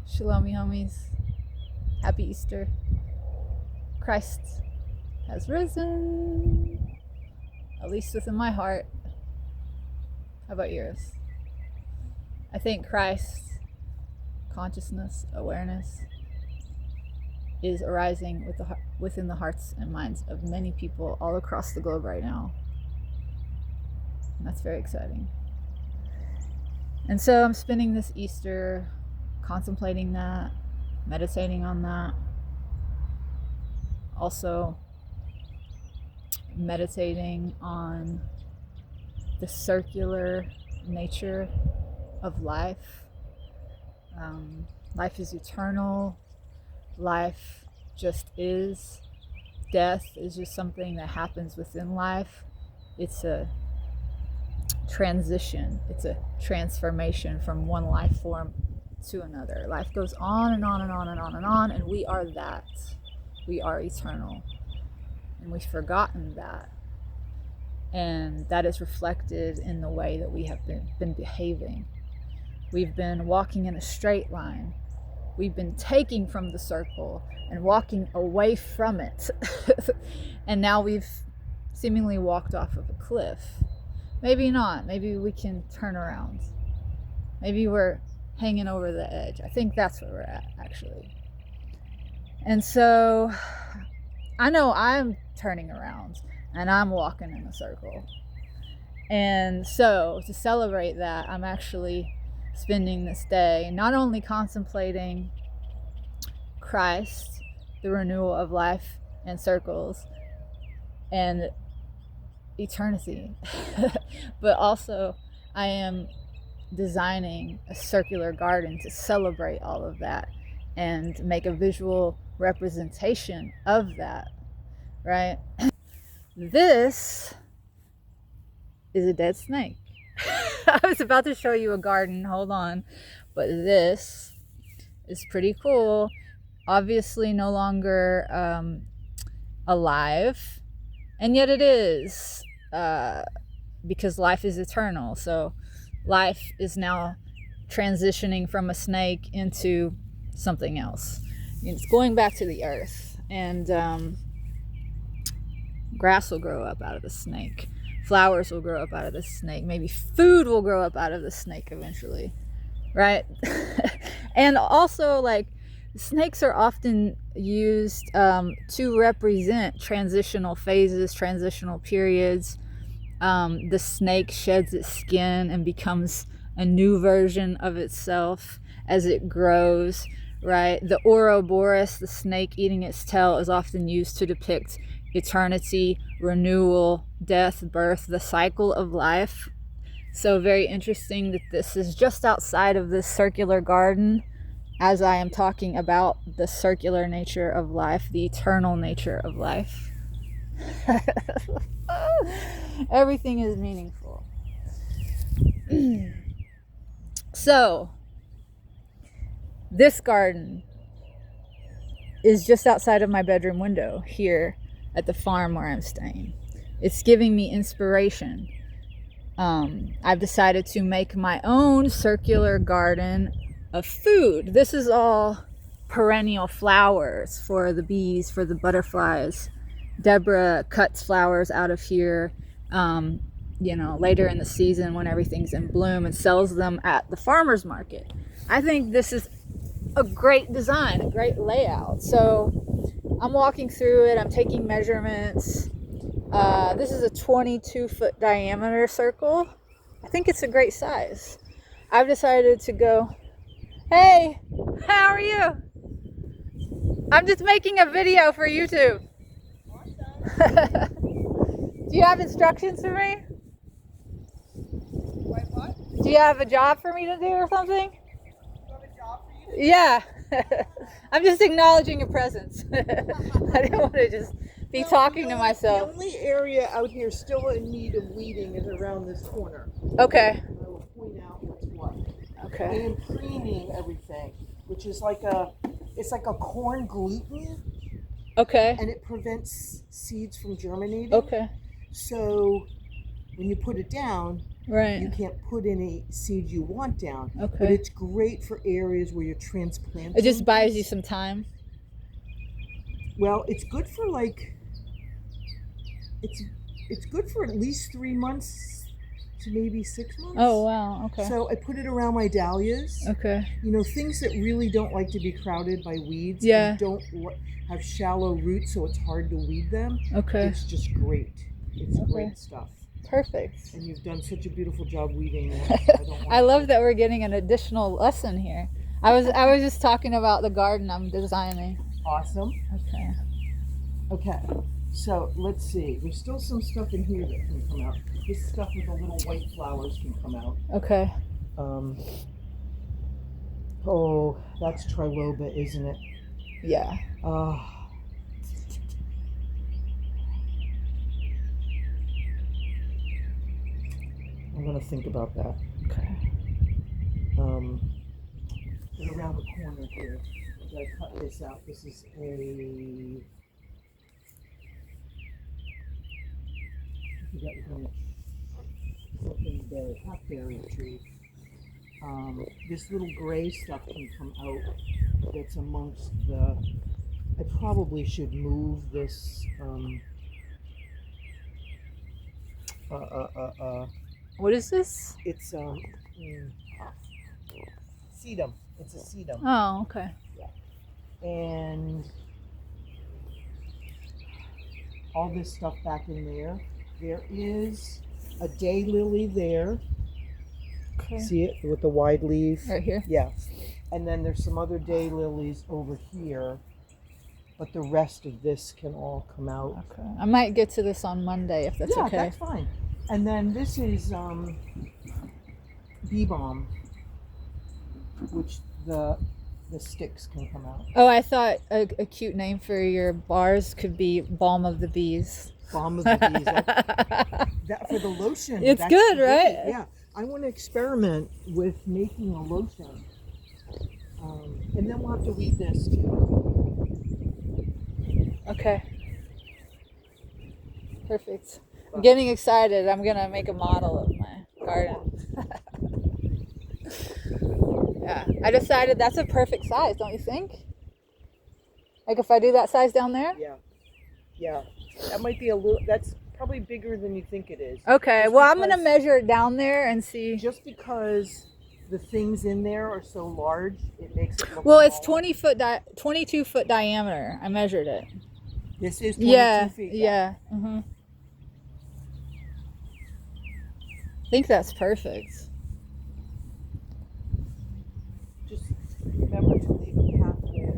Shalom, homies. Happy Easter. Christ has risen, at least within my heart. How about yours? I think Christ, consciousness, awareness, is arising within the hearts and minds of many people all across the globe right now. And that's very exciting. And so I'm spending this Easter contemplating that, meditating on that. Also meditating on the circular nature of life. Life is eternal. Life just is. Death is just something that happens within life. It's a transition. It's a transformation from one life form to another. Life goes on and on and on and on and on, and we are that. We are eternal. And we've forgotten that. And that is reflected in the way that we have been behaving. We've been walking in a straight line. We've been taking from the circle and walking away from it. And now we've seemingly walked off of a cliff. Maybe not. Maybe we can turn around. Maybe we're hanging over the edge. I think that's where we're at, actually. And so I know I'm turning around and I'm walking in a circle. And so to celebrate that, I'm actually spending this day not only contemplating Christ, the renewal of life and circles and eternity, but also I am designing a circular garden to celebrate all of that and make a visual representation of that, right? This is a dead snake. I was about to show you a garden, hold on, but this is pretty cool. Obviously no longer alive, and yet it is, because life is eternal. So life is now transitioning from a snake into something else. It's going back to the earth, and grass will grow up out of the snake. Flowers will grow up out of the snake. Maybe food will grow up out of the snake eventually, right? And also, like, snakes are often used to represent transitional phases, transitional periods. The snake sheds its skin and becomes a new version of itself as it grows, right? The Ouroboros, the snake eating its tail, is often used to depict eternity, renewal, death, birth, the cycle of life. So very interesting that this is just outside of this circular garden as I am talking about the circular nature of life, the eternal nature of life. Everything is meaningful. So this garden is just outside of my bedroom window here at the farm where I'm staying. It's giving me inspiration. I've decided to make my own circular garden of food. This is all perennial flowers for the bees, for the butterflies. Deborah cuts flowers out of here, later in the season when everything's in bloom, and sells them at the farmer's market. I think this is a great design, a great layout. So I'm walking through it, I'm taking measurements. This is a 22-foot diameter circle. I think it's a great size. I've decided to go, hey, how are you? I'm just making a video for YouTube. Awesome. Do you have instructions for me? Wait, what? Do you have a job for me to do or something? You have a job for you? Yeah. I'm just acknowledging your presence. I didn't want to just be talking to myself. The only area out here still in need of weeding is around this corner. Okay. I will point out what's what. Okay. And preening everything, which is it's like a corn gluten, Okay. and it prevents seeds from germinating. Okay. So when you put it down, Right. You can't put any seeds you want down. Okay. But it's great for areas where you're transplanting. It just buys you things. some time. Well, it's good for like it's good for at least 3 months to maybe 6 months. Oh wow. Okay. So I put it around my dahlias. Okay. You know, things that really don't like to be crowded by weeds. Yeah. And don't have shallow roots, so it's hard to weed them. Okay. It's just great. It's great stuff. Perfect. And you've done such a beautiful job weeding it. I love that we're getting an additional lesson here. I was just talking about the garden I'm designing. Awesome. Okay. Okay. So let's see. There's still some stuff in here that can come out. This stuff with the little white flowers can come out. Okay. Oh, that's triloba, isn't it? Yeah. I'm gonna think about that. Okay. And around the corner here, I gotta cut this out. This is a something berry, hackberry tree. This little gray stuff can come out. That's amongst the. I probably should move this. What is this? It's sedum. It's a sedum. Oh, okay. And all this stuff back in there. There is a daylily there. Okay. See it with the wide leaf? Right here? Yeah. And then there's some other daylilies over here. But the rest of this can all come out. Okay. I might get to this on Monday if that's okay. Yeah, that's fine. And then this is bee balm, which the sticks can come out. Oh, I thought a cute name for your bars could be Balm of the Bees. Balm of the bees. That for the lotion. It's that's good, great. right? Yeah. I want to experiment with making a lotion. And then we'll have to weed this too. Okay. Perfect. I'm getting excited. I'm going to make a model of my garden. Yeah. I decided that's a perfect size, don't you think? Like if I do that size down there? Yeah. Yeah. That might be a little, that's probably bigger than you think it is. Okay. Just Well, I'm going to because- measure it down there and see. Just because the things in there are so large, it makes it look Well, it's smaller. 22 foot diameter. I measured it. This is 22 Yeah. feet. Yeah. Mm-hmm. I think that's perfect. Just remember to leave a path there.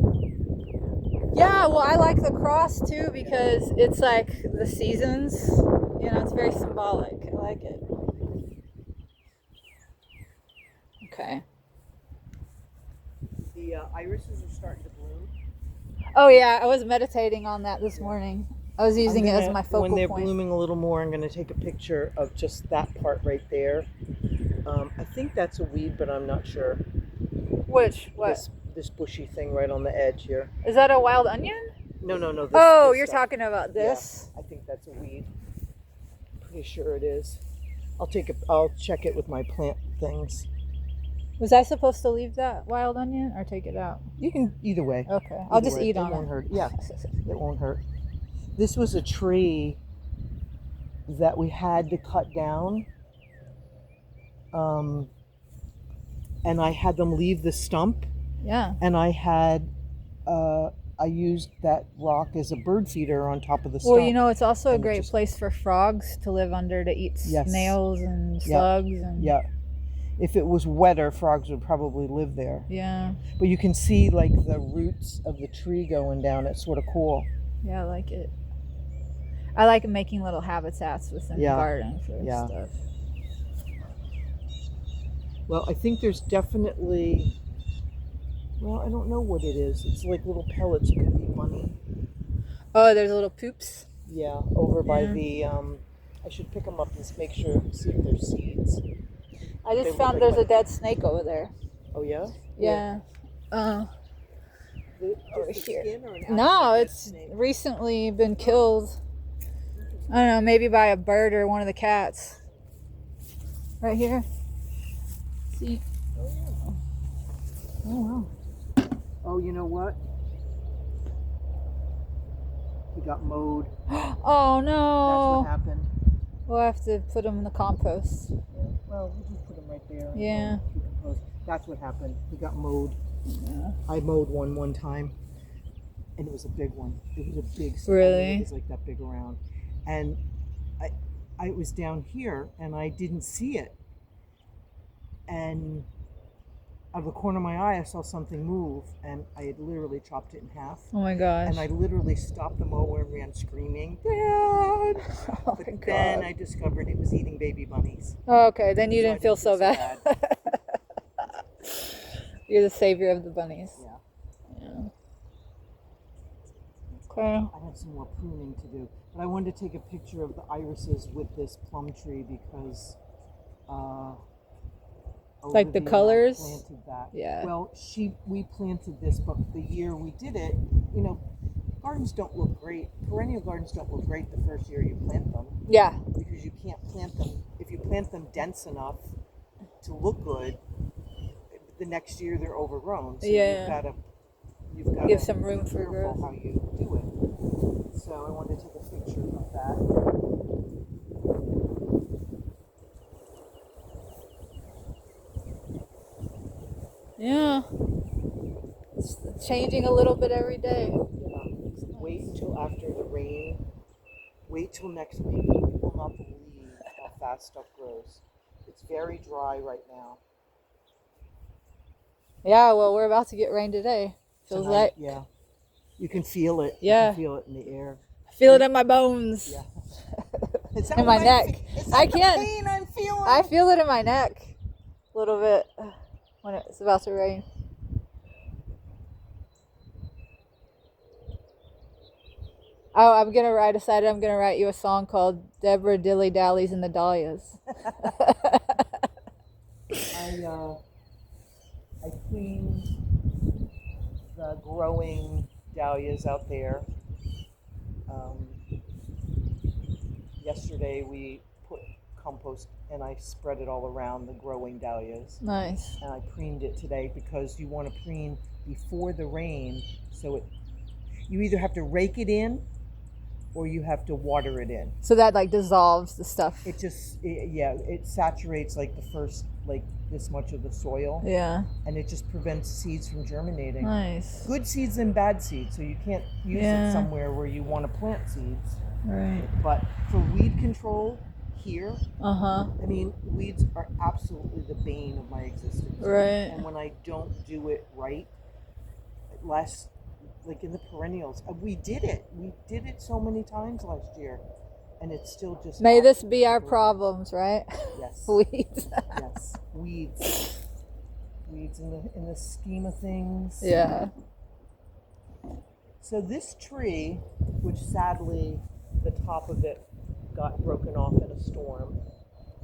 Yeah, well, I like the cross too because it's like the seasons. You know, it's very symbolic. I like it. Okay. The irises are starting to bloom. Oh yeah, I was meditating on that this morning. I was using it as my focal When they're point. blooming a little more, I'm going to take a picture of just that part right there. I think that's a weed, but I'm not sure. Which? What? This bushy thing right on the edge here. Is that a wild onion? No. This, Oh, this you're stuff. talking about this? Yeah, I think that's a weed. Pretty sure it is. I'll check it with my plant things. Was I supposed to leave that wild onion or take it out? You can either way. Okay, I'll just eat it on won't it. hurt. Yeah, it won't hurt. This was a tree that we had to cut down. And I had them leave the stump. Yeah. And I used that rock as a bird feeder on top of the stump. Well, you know, it's also a And it great just- place for frogs to live under to eat Yes. snails and slugs. And Yeah. If it was wetter, frogs would probably live there. Yeah. But you can see like the roots of the tree going down. It's sort of cool. Yeah, I like it. I like making little habitats within the garden for stuff. Well, I think there's definitely, well, I don't know what it is. It's like little pellets. It could be money. Oh, there's little poops. Yeah, over by the, I should pick them up and make sure, see if there's seeds. I They just look found like there's my- a dead snake over there. Oh, yeah? Yeah. Over here. Skin or an No, actual dead it's snake? recently been killed. I don't know, maybe by a bird or one of the cats. Right here. See? Oh, yeah. Oh, wow. Oh, you know what? He got mowed. Oh, That's what no. happened. We'll have to put them in the compost. Yeah. Well, we'll just put him right there. And Yeah. decompose. That's what happened. He got mowed. Yeah. I mowed one time, and it was a big one. It was a big. Really? It was like that big around, and I was down here, and I didn't see it, and out of the corner of my eye, I saw something move, and I had literally chopped it in half. Oh my gosh. And I literally stopped the mower and ran screaming, Dad! Oh But my God. then I discovered it was eating baby bunnies. Oh, okay, then you So I didn't feel so bad. You're the savior of the bunnies. Yeah. Yeah. Okay. I have some more pruning to do. But I wanted to take a picture of the irises with this plum tree because Like the Olivia colors? planted that. Yeah. Well, we planted this, but the year we did it, gardens don't look great. Perennial gardens don't look great the first year you plant them. Yeah. Because you can't plant them. If you plant them dense enough to look good, the next year they're overgrown. So Yeah. you've got to Give some room for careful growth. how you do it. So I wanted to take a picture of that. Yeah. It's changing a little bit every day. Yeah. Wait until after the rain. Wait till next week. You will not believe how fast stuff grows. It's very dry right now. Yeah, well, we're about to get rain today. Feels Tonight, like. yeah. You can feel it. Yeah. You can feel it in the air. I feel it in my bones. Yeah. Is that In what my neck. Is that I the can. pain I'm feeling? I feel it in my neck a little bit when it's about to rain. Oh, I decided I'm gonna write you a song called Deborah Dilly Dallies and the Dahlias. I cleaned the growing dahlias out there. Yesterday we put compost and I spread it all around the growing dahlias. Nice. And I preened it today because you want to preen before the rain, so you either have to rake it in or you have to water it in. So that like dissolves the stuff. It saturates like the first like this much of the soil. Yeah. And it just prevents seeds from germinating. Nice. Good seeds and bad seeds, so you can't use it somewhere where you want to plant seeds. Right. But for weed control here, I mean, weeds are absolutely the bane of my existence. Right. And when I don't do it right, like in the perennials, we did it. We did it so many times last year, and it's still just. May this be our problems, right? Yes. Weeds. Yes, weeds. Weeds in the scheme of things. Yeah. So this tree, which sadly the top of it got broken off in a storm.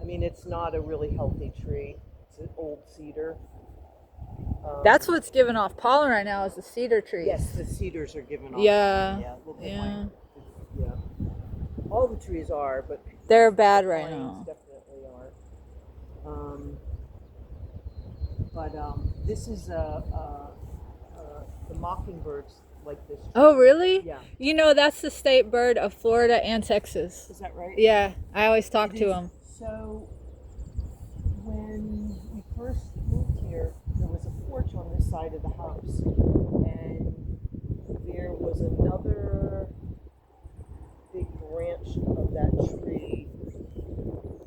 I mean, it's not a really healthy tree. It's an old cedar. That's what's giving off pollen right now is the cedar trees. Yes, the cedars are giving off. Yeah. Yeah. Yeah. All the trees are, but they're bad the right pines now. definitely are. This is the mockingbirds like this tree. Oh, really? Yeah. You know, that's the state bird of Florida and Texas. Is that right? Yeah, I always talk to them. So when we first moved here, there was a porch on this side of the house, and there was another big branch of that tree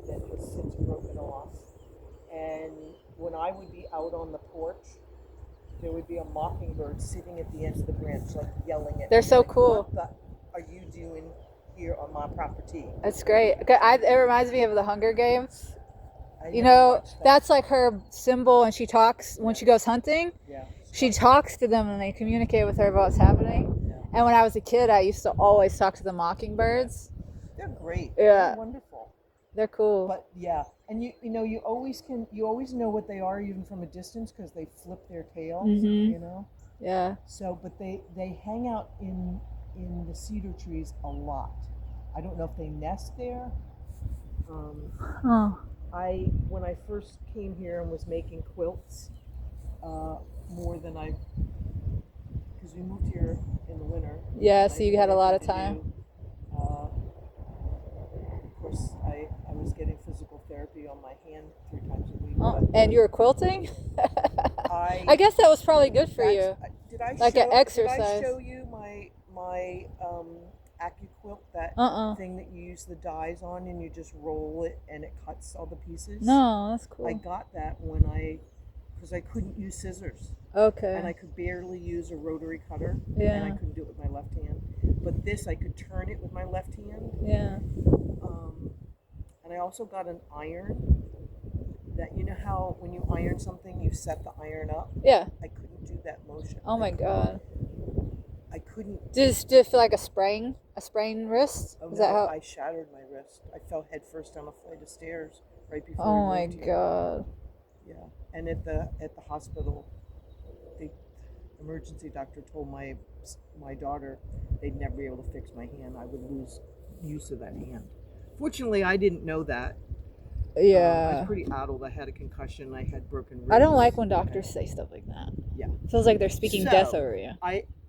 that has since broken off. And when I would be out on the porch, there would be a mockingbird sitting at the end of the branch, like yelling at me. They're so like, cool. What are you doing here on my property? That's great. It reminds me of the Hunger Games. I never watched that. That's like her symbol, and she talks when she goes hunting. Yeah. She talks to them, and they communicate with her about what's happening. Yeah. And when I was a kid, I used to always talk to the mockingbirds. They're great. Yeah. They're wonderful. They're cool. But yeah, and you always know what they are even from a distance because they flip their tail. Mhm. Yeah. So, but they hang out in the cedar trees a lot. I don't know if they nest there. Oh. when I first came here and was making quilts, more than I, because we moved here in the winter. Yeah, And so I you had had a lot nothing of to time. do. Of course, I was getting physical therapy on my hand 3 times a week. Oh, But and you were quilting? I I guess that was probably good for that's you. did I Like an show exercise. you my AccuQuilt, that Uh-uh. thing that you use the dies on and you just roll it and it cuts all the pieces? No, that's I cool. got that when because I couldn't use scissors and Okay. I could barely use a rotary cutter and I Yeah. couldn't do it with my left hand. But this I could turn it with my left hand. Yeah. Um, and I also got an iron that, you know how when you iron something you set the iron up. Yeah. I couldn't do that motion. Oh my God. I couldn't. Did it feel like a sprained wrist? Oh Is that no, how? I shattered my wrist. I fell headfirst down a flight of stairs right before we Oh my moved here. God. Yeah, and at the hospital, the emergency doctor told my daughter they'd never be able to fix my hand. I would lose use of that hand. Fortunately, I didn't know that. I was Yeah. pretty addled. I had a concussion. I had broken ribs. I don't like when doctors say stuff like that. Yeah. It feels like they're speaking death So over you.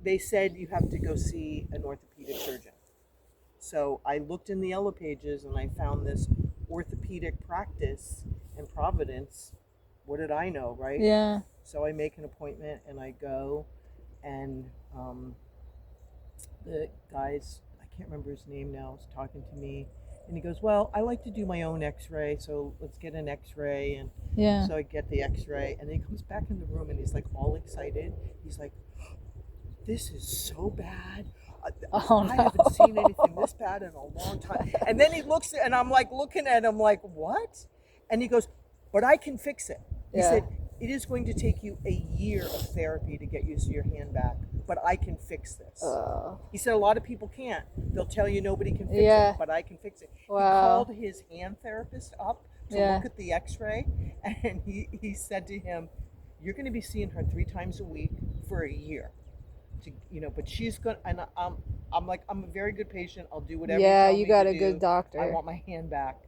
they said you have to go see an orthopedic surgeon. So I looked in the yellow pages and I found this orthopedic practice in Providence. What did I know, right? Yeah. So I make an appointment and I go, and the guy's, I can't remember his name now, is talking to me. And he goes, well, I like to do my own x-ray, so let's get an x-ray. And Yeah. so I get the x-ray, and then he comes back in the room and he's like all excited. He's like, this is so bad. Oh I no. haven't seen anything this bad in a long time. And then he looks, and I'm like looking at him like, what? And he goes, but I can fix it. He Yeah. said, it is going to take you a year of therapy to get used to your hand back, but I can fix this. He said, a lot of people can't. They'll tell you nobody can fix Yeah. it, but I can fix it. He Wow. called his hand therapist up to Yeah. look at the x-ray, and he said to him, you're going to be seeing her 3 times a week for a year. But she's gonna, and I'm like, I'm a very good patient. I'll do whatever Yeah, you tell you me got to a do. good doctor. I want my hand back,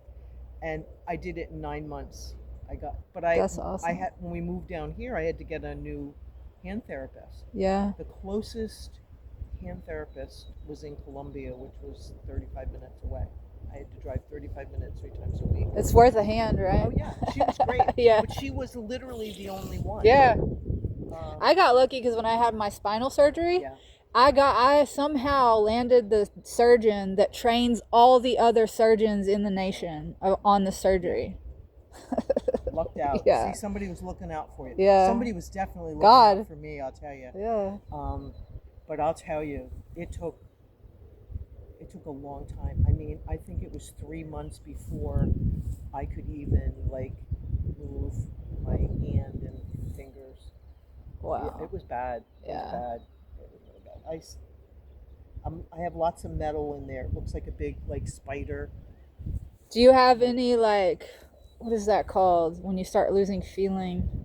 and I did it in 9 months. That's I awesome. had, when we moved down here, I had to get a new hand therapist. Yeah. The closest hand therapist was in Columbia, which was 35 minutes away. I had to drive 35 minutes 3 times a week. It's worth a hand, right? Oh yeah, she was great. Yeah. But she was literally the only one. Yeah. I got lucky because when I had my spinal surgery, Yeah. I somehow landed the surgeon that trains all the other surgeons in the nation on the surgery. Lucked out. Yeah. See, somebody was looking out for you. Yeah. Somebody was definitely looking God. out for me, I'll tell you. Yeah. But I'll tell you, it took a long time. I mean, I think it was 3 months before I could even like move my hand and fingers. Wow. It was bad. It Yeah. was bad. It was really bad. I have lots of metal in there. It looks like a big like spider. Do you have any like, what is that called when you start losing feeling?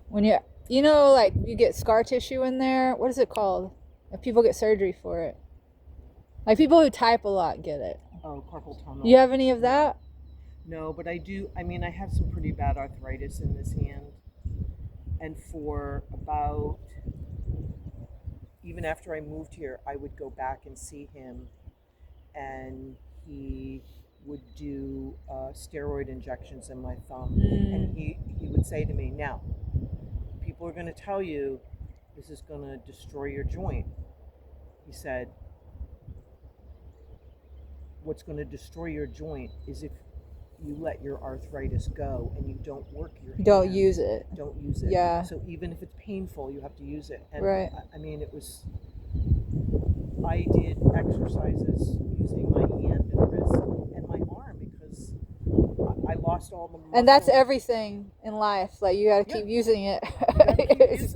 When like you get scar tissue in there. What is it called? If people get surgery for it, like people who type a lot get it. Oh, carpal tunnel. Do you have any of that? No, but I do. I mean, I have some pretty bad arthritis in this hand. And for about, even after I moved here, I would go back and see him, and he would do steroid injections in my thumb. And he would say to me, now, people are going to tell you this is going to destroy your joint. He said, what's going to destroy your joint is if you let your arthritis go and you don't work your hand. Don't use it. Don't use it. Yeah. So even if it's painful, you have to use it. And right. I mean, I did exercises using my hand and wrist and my arm because I lost all the muscle. And that's everything in life. Like you got to keep using it.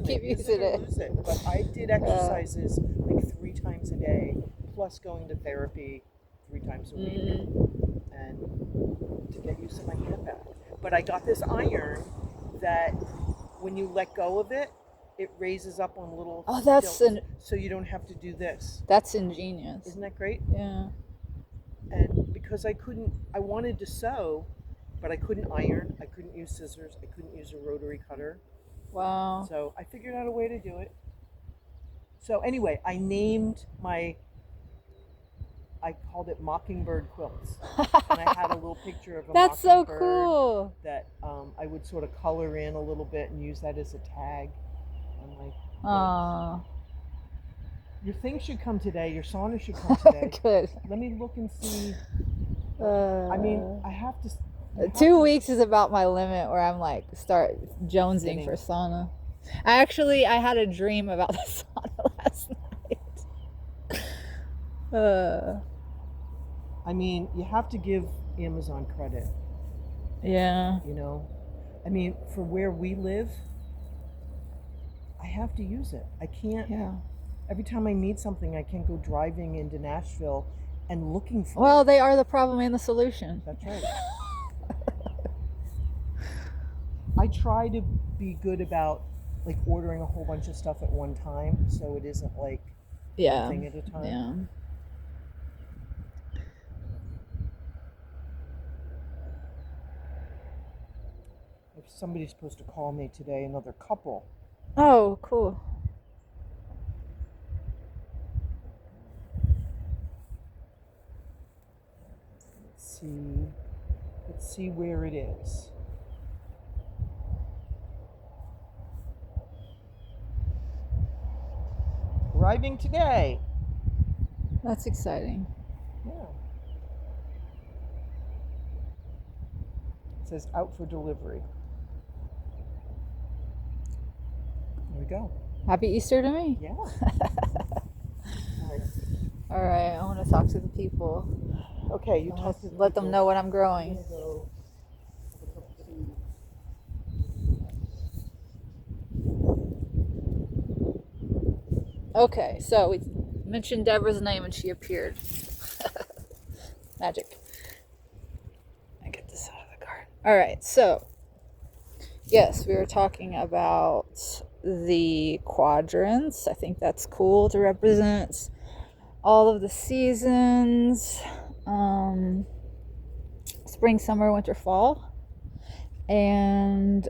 Keep using it. Lose it. But I did exercises like 3 times a day, plus going to therapy 3 times a week, and to get used to my hand back. But I got this iron that when you let go of it, it raises up on little stilts, so you don't have to do this. That's ingenious. Isn't that great? Yeah. And because I wanted to sew, but I couldn't iron. I couldn't use scissors. I couldn't use a rotary cutter. Wow. So I figured out a way to do it. So anyway, I called it Mockingbird Quilts. And I had a little picture of a That's so mockingbird cool. that I would sort of color in a little bit and use that as a tag on my quilts. Aw. Your thing should come today. Your sauna should come today. Good. Let me look and see. Uh, I mean, I have to. 2 weeks is about my limit where I'm like start jonesing for sauna. I had a dream about the sauna last night. I mean, you have to give Amazon credit. Yeah. You know, I mean, for where we live, I have to use it. I can't. Yeah. Every time I need something, I can't go driving into Nashville and looking for it. Well, they are the problem and the solution. That's right. I try to be good about like ordering a whole bunch of stuff at one time, so it isn't like one thing at a time. Yeah. If somebody's supposed to call me today, another couple. Oh, cool. Let's see where it is. Arriving today. That's exciting. Yeah. It says out for delivery. There we go. Happy Easter to me. Yeah. All right. All right, I want to talk to the people. Okay, you talk to let them know what I'm growing. Okay, so we mentioned Deborah's name and she appeared. Magic. I get this out of the garden. All right, so yes, we were talking about the quadrants. I think that's cool to represent all of the seasons, spring, summer, winter, fall. And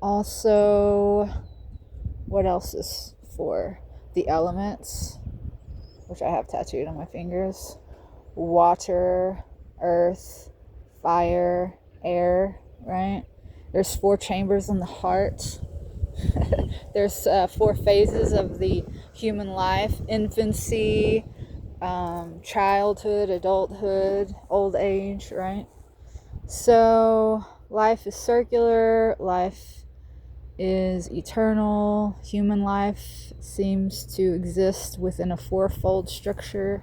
also, what else is for the elements, which I have tattooed on my fingers? Water, earth, fire, air, right? There's 4 chambers in the heart. There's 4 phases of the human life: infancy, childhood, adulthood, old age, right? So life is circular, life is eternal. Human life seems to exist within a 4-fold structure,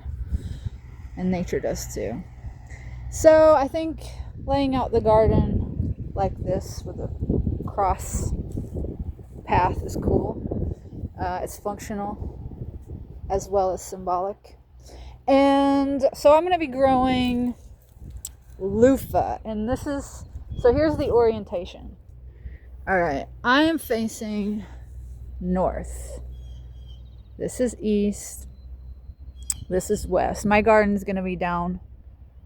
and nature does too. So I think laying out the garden like this with a cross path is cool. It's functional as well as symbolic. And so I'm going to be growing loofah, and so here's the orientation. All right, I am facing north. This is east. This is west. My garden is going to be down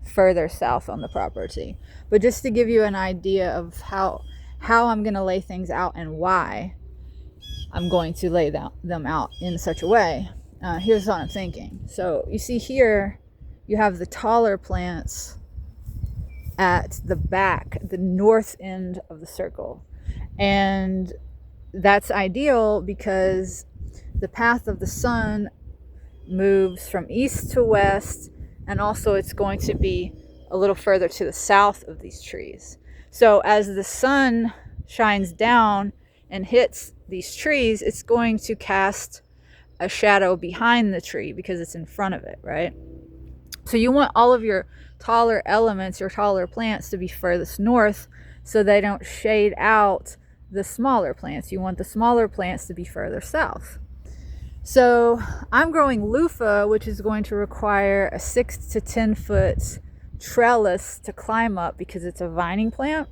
further south on the property. But just to give you an idea of how I'm going to lay things out and why I'm going to lay them out in such a way, here's what I'm thinking. So you see here, you have the taller plants at the back, the north end of the circle. And that's ideal because the path of the sun moves from east to west, and also it's going to be a little further to the south of these trees. So as the sun shines down and hits these trees, it's going to cast a shadow behind the tree because it's in front of it, right? So you want all of your taller elements, your taller plants, to be furthest north so they don't shade out the smaller plants. You want the smaller plants to be further south. So I'm growing loofah, which is going to require a 6 to 10 foot trellis to climb up because it's a vining plant.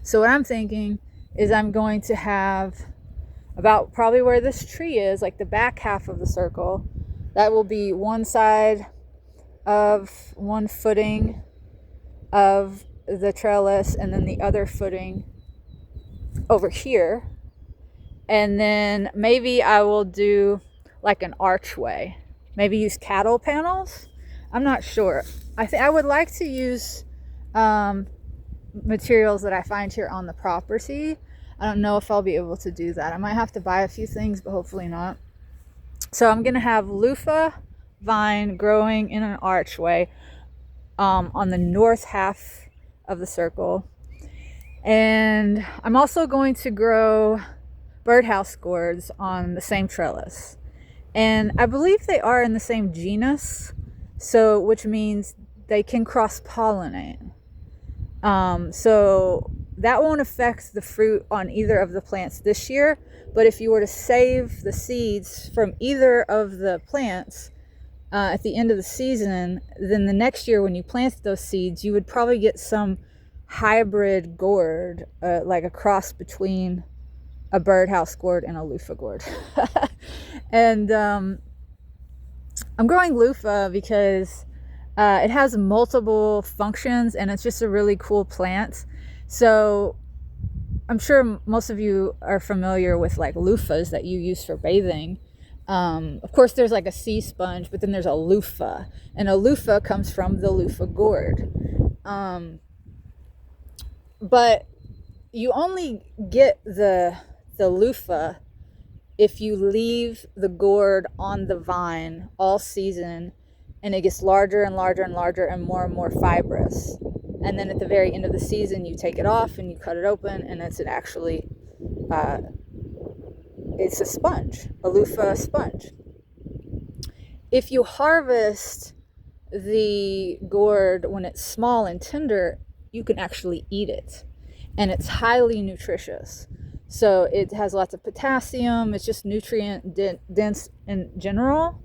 So what I'm thinking is I'm going to have about probably where this tree is, like the back half of the circle, that will be one side of one footing of the trellis, and then the other footing over here. And then maybe I will do like an archway. Maybe use cattle panels. I'm not sure. I think I would like to use materials that I find here on the property. I don't know if I'll be able to do that. I might have to buy a few things, but hopefully not. So I'm gonna have loofah vine growing in an archway on the north half of the circle. And I'm also going to grow birdhouse gourds on the same trellis. And I believe they are in the same genus, so which means they can cross-pollinate. So that won't affect the fruit on either of the plants this year, but if you were to save the seeds from either of the plants at the end of the season, then the next year when you plant those seeds, you would probably get some hybrid gourd, like a cross between a birdhouse gourd and a loofah gourd. And I'm growing loofah because it has multiple functions and it's just a really cool plant. So I'm sure most of you are familiar with like loofahs that you use for bathing. Of course, there's like a sea sponge, but then there's a loofah, and a loofah comes from the loofah gourd. But you only get the loofah if you leave the gourd on the vine all season, and it gets larger and larger and larger and more fibrous. And then at the very end of the season, you take it off and you cut it open, and it's a sponge, a loofah sponge. If you harvest the gourd when it's small and tender, you can actually eat it, and it's highly nutritious. So it has lots of potassium. It's just nutrient dense in general,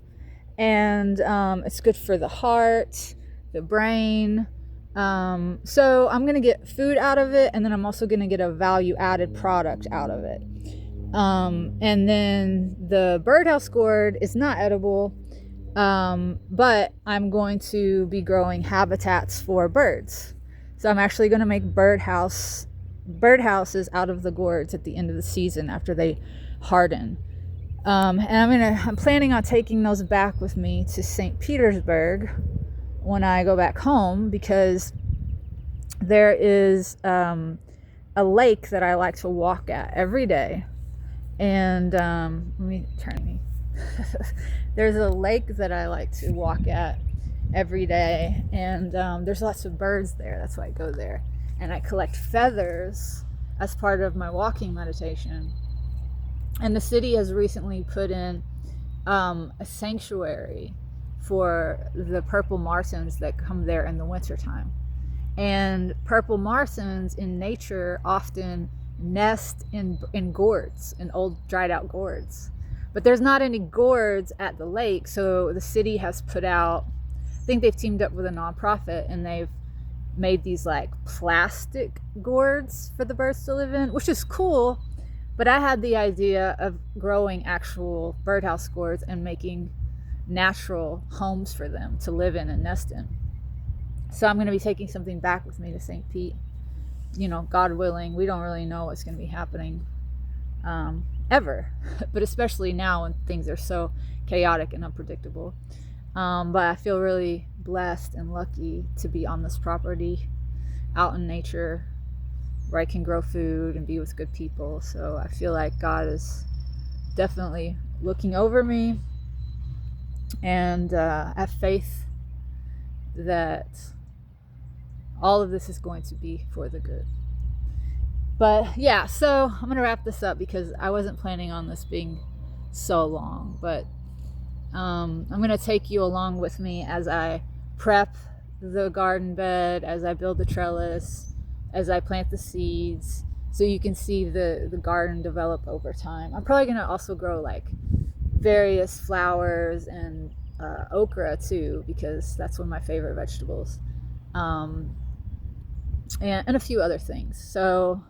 and it's good for the heart, the brain. So I'm gonna get food out of it, and then I'm also gonna get a value-added product out of it. And then the birdhouse gourd is not edible, but I'm going to be growing habitats for birds. So I'm actually going to make birdhouses out of the gourds at the end of the season after they harden. And I'm planning on taking those back with me to St. Petersburg when I go back home, because there is a lake that I like to walk at every day. And let me turn me. There's a lake that I like to walk at every day, and there's lots of birds there. That's why I go there. And I collect feathers as part of my walking meditation. And the city has recently put in a sanctuary for the purple martins that come there in the wintertime. And purple martins in nature often nest in gourds, in old dried out gourds. But there's not any gourds at the lake, so the city has put out, I think they've teamed up with a nonprofit, and they've made these like plastic gourds for the birds to live in, which is cool. But I had the idea of growing actual birdhouse gourds and making natural homes for them to live in and nest in. So I'm going to be taking something back with me to St. Pete. You know, God willing. We don't really know what's going to be happening ever, but especially now when things are so chaotic and unpredictable. But I feel really blessed and lucky to be on this property, out in nature, where I can grow food and be with good people. So I feel like God is definitely looking over me, and I have faith that all of this is going to be for the good. But yeah, so I'm going to wrap this up because I wasn't planning on this being so long. But I'm going to take you along with me as I prep the garden bed, as I build the trellis, as I plant the seeds, so you can see the garden develop over time. I'm probably going to also grow like various flowers and okra too, because that's one of my favorite vegetables. And a few other things. So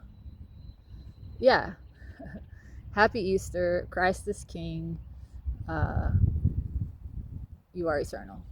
yeah, happy Easter. Christ is King. You are eternal.